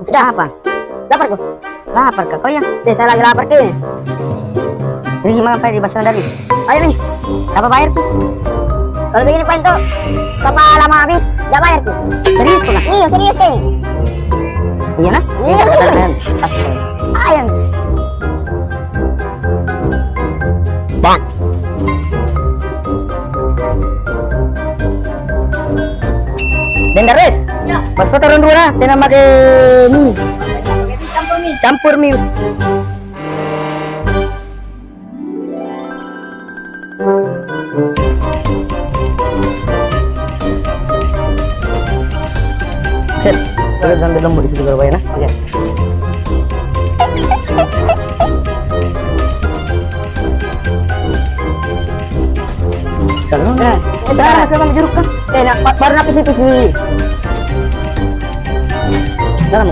Sudah apa? Lapar kok. Lapar kah? Oh ya, Saya lagi lapar ke. jadi gimana Pak di Basman Darwis? Ayo nih. Siapa bayar tuh? Kalau begini Pak itu sama lama habis, nggak bayar tuh. Serius kok? Iya serius kayaknya. Iya nah? Iya. Ayo. Bang. Dan Darwis? Ya. Mas foto turun dulu lah, dengan pakai mie. Campur nih. Campur mie. Set, boleh ambil lembut di situ kalau bayar nah. Oke. Salah. Nah, Sekarang sekarang jeruk kan? baru napis-napis. Dalam